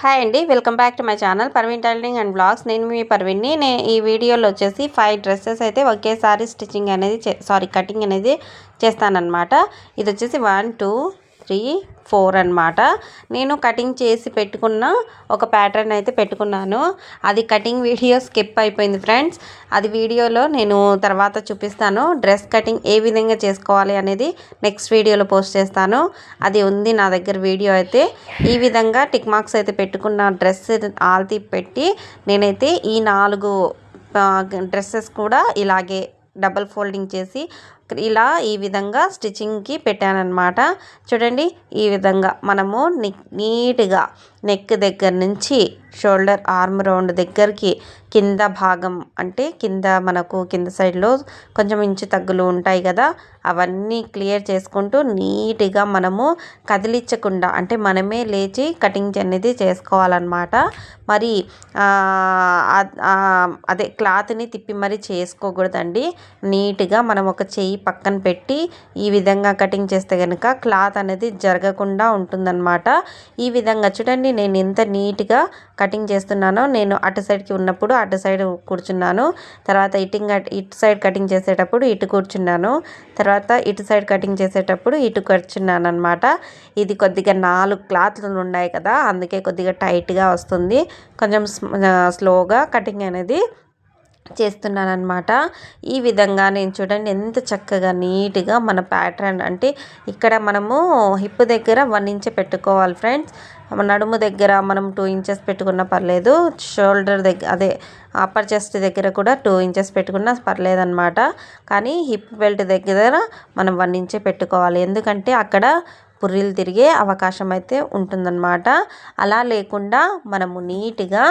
Hi అండి, welcome back to my channel Parveen tailoring and blogs. నేను మీ పర్వీన్ని. ఈ వీడియోలో వచ్చేసి 5 డ్రెస్సెస్ అయితే ఒకేసారి స్టిచ్చింగ్ అనేది కటింగ్ అనేది చేస్తానన్నమాట. ఇది వచ్చేసి 1 2 3 4 అన్నమాట. నేను కటింగ్ చేసి పెట్టుకున్న ఒక ప్యాటర్న్ అయితే పెట్టుకున్నాను. అది కటింగ్ వీడియో స్కిప్ అయిపోయింది ఫ్రెండ్స్. అది వీడియోలో నేను తర్వాత చూపిస్తాను. డ్రెస్ కటింగ్ ఏ విధంగా చేసుకోవాలి అనేది నెక్స్ట్ వీడియోలో పోస్ట్ చేస్తాను. అది ఉంది నా దగ్గర వీడియో అయితే. ఈ విధంగా టిక్ మార్క్స్ అయితే పెట్టుకున్న డ్రెస్ ఆల్తీ పెట్టి నేనైతే ఈ 4 డ్రెస్సెస్ కూడా ఇలాగే డబల్ ఫోల్డింగ్ చేసి ఇలా ఈ విధంగా స్టిచ్చింగ్కి పెట్టానన్నమాట. చూడండి, ఈ విధంగా మనము నీట్గా నెక్ దగ్గర నుంచి షోల్డర్ ఆర్మ్ రౌండ్ దగ్గరికి కింద భాగం అంటే కింద మనకు కింద సైడ్లో కొంచెం ఇంచు తగ్గులు ఉంటాయి కదా, అవన్నీ క్లియర్ చేసుకుంటూ నీట్గా మనము కదిలించకుండా అంటే మనమే లేచి కటింగ్ అనేది చేసుకోవాలన్నమాట. మరి అదే క్లాత్ని తిప్పి మరి చేసుకోకూడదండి. నీట్గా మనం ఒక చెయ్యి పక్కన పెట్టి ఈ విధంగా కటింగ్ చేస్తే కనుక క్లాత్ అనేది జరగకుండా ఉంటుందన్నమాట. ఈ విధంగా చూడండి, నేను ఎంత నీట్గా కటింగ్ చేస్తున్నానో. నేను అటు సైడ్కి ఉన్నప్పుడు అటు సైడ్ కూర్చున్నాను, తర్వాత ఇటు సైడ్ కటింగ్ చేసేటప్పుడు ఇటు కూర్చున్నాను, తర్వాత ఇటు సైడ్ కటింగ్ చేసేటప్పుడు ఇటు కూర్చున్నాను అనమాట. ఇది కొద్దిగా 4 క్లాత్లు ఉన్నాయి కదా, అందుకే కొద్దిగా టైట్గా వస్తుంది. కొంచెం స్లోగా కటింగ్ అనేది చేస్తున్నాను అనమాట. ఈ విధంగా నేను చూడండి ఎంత చక్కగా నీట్గా మన ప్యాటర్న్ అంటే ఇక్కడ మనము హిప్ దగ్గర 1 ఇంచ్ పెట్టుకోవాలి ఫ్రెండ్స్. నడుము దగ్గర మనం 2 ఇంచెస్ పెట్టుకున్నా పర్లేదు. షోల్డర్ దగ్గర అదే అప్పర్ చెస్ట్ దగ్గర కూడా 2 ఇంచెస్ పెట్టుకున్నా పర్లేదు అనమాట. కానీ హిప్ బెల్ట్ దగ్గర మనం 1 ఇంచే పెట్టుకోవాలి, ఎందుకంటే అక్కడ పుర్రీలు తిరిగే అవకాశం అయితే ఉంటుందన్నమాట. అలా లేకుండా మనము నీట్గా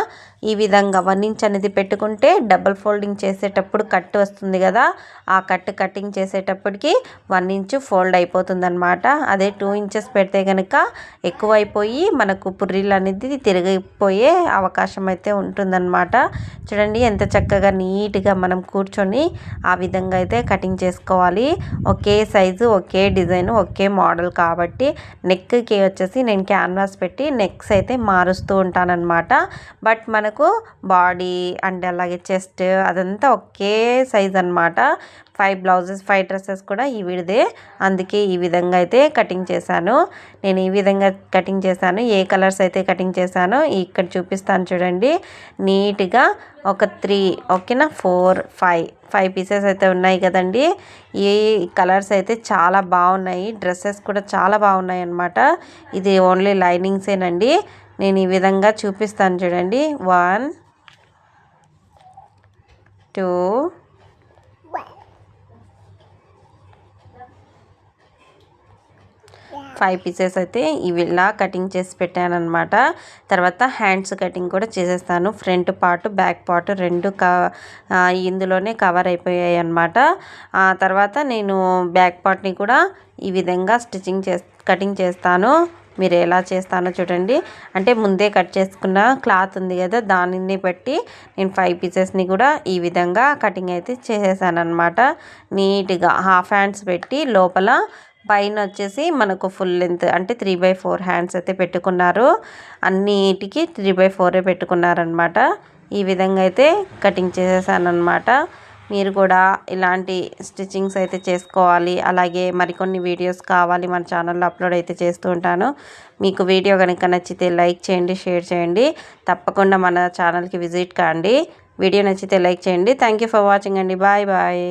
ఈ విధంగా 1 ఇంచ్ అనేది పెట్టుకుంటే డబల్ ఫోల్డింగ్ చేసేటప్పుడు కట్ వస్తుంది కదా, ఆ కటింగ్ చేసేటప్పటికి 1 ఇంచ్ ఫోల్డ్ అయిపోతుందన్నమాట. అదే 2 ఇంచెస్ పెడితే కనుక ఎక్కువైపోయి మనకు పుర్రీలు అనేది తిరిగిపోయే అవకాశం అయితే ఉంటుందన్నమాట. చూడండి ఎంత చక్కగా నీట్గా మనం కూర్చొని ఆ విధంగా అయితే కటింగ్ చేసుకోవాలి. ఒకే సైజు ఒకే డిజైన్ ఒకే మోడల్ కాబట్టి నెక్కి వచ్చేసి నేను క్యాన్వాస్ పెట్టి నెక్స్ అయితే మారుస్తూ ఉంటానన్నమాట. బట్ మనకు బాడీ అండ్ అలాగే చెస్ట్ అదంతా ఒకే సైజ్ అన్నమాట. 5 డ్రెస్సెస్ కూడా ఈ విడిదే, అందుకే ఈ విధంగా అయితే కటింగ్ చేశాను. నేను ఈ విధంగా కటింగ్ చేశాను. ఏ కలర్స్ అయితే కటింగ్ చేశానో ఇక్కడ చూపిస్తాను చూడండి. నీట్గా ఒక 3 ఓకేనా 5 పీసెస్ అయితే ఉన్నాయి కదండి. ఈ కలర్స్ అయితే చాలా బాగున్నాయి. డ్రెస్సెస్ కూడా చాలా బాగున్నాయి అన్నమాట. ఇది ఓన్లీ లైనింగ్సేనండి. నేను ఈ విధంగా చూపిస్తాను చూడండి. 1 2 5 పీసెస్ అయితే ఇవి ఇలా కటింగ్ చేసి పెట్టాను అనమాట. తర్వాత హ్యాండ్స్ కటింగ్ కూడా చేసేస్తాను. ఫ్రంట్ పార్ట్ బ్యాక్ పార్ట్ 2 ఇందులోనే కవర్ అయిపోయాయి అన్నమాట. తర్వాత నేను బ్యాక్ పార్ట్ని కూడా ఈ విధంగా కటింగ్ చేస్తాను. మీరు ఎలా చేస్తానో చూడండి. అంటే ముందే కట్ చేసుకున్న క్లాత్ ఉంది కదా, దానిని బట్టి నేను 5 పీసెస్ని కూడా ఈ విధంగా కటింగ్ అయితే చేసేసాను అనమాట. నీట్గా హాఫ్ హ్యాండ్స్ పెట్టి లోపల పైన వచ్చేసి మనకు ఫుల్ లెంత్ అంటే 3/4 హ్యాండ్స్ అయితే పెట్టుకున్నారు. అన్నిటికీ 3/4 పెట్టుకున్నారనమాట. ఈ విధంగా అయితే కటింగ్ చేసేసాను అనమాట. మీరు కూడా ఇలాంటి స్టిచ్చింగ్స్ అయితే చేసుకోవాలి. అలాగే మరికొన్ని వీడియోస్ కావాలి, మన ఛానల్లో అప్లోడ్ అయితే చేస్తూ ఉంటాను. మీకు వీడియో కనుక నచ్చితే లైక్ చేయండి, షేర్ చేయండి. తప్పకుండా మన ఛానల్కి విజిట్ కాండి. వీడియో నచ్చితే లైక్ చేయండి. థ్యాంక్ యూ ఫర్ వాచింగ్ అండి. Bye bye.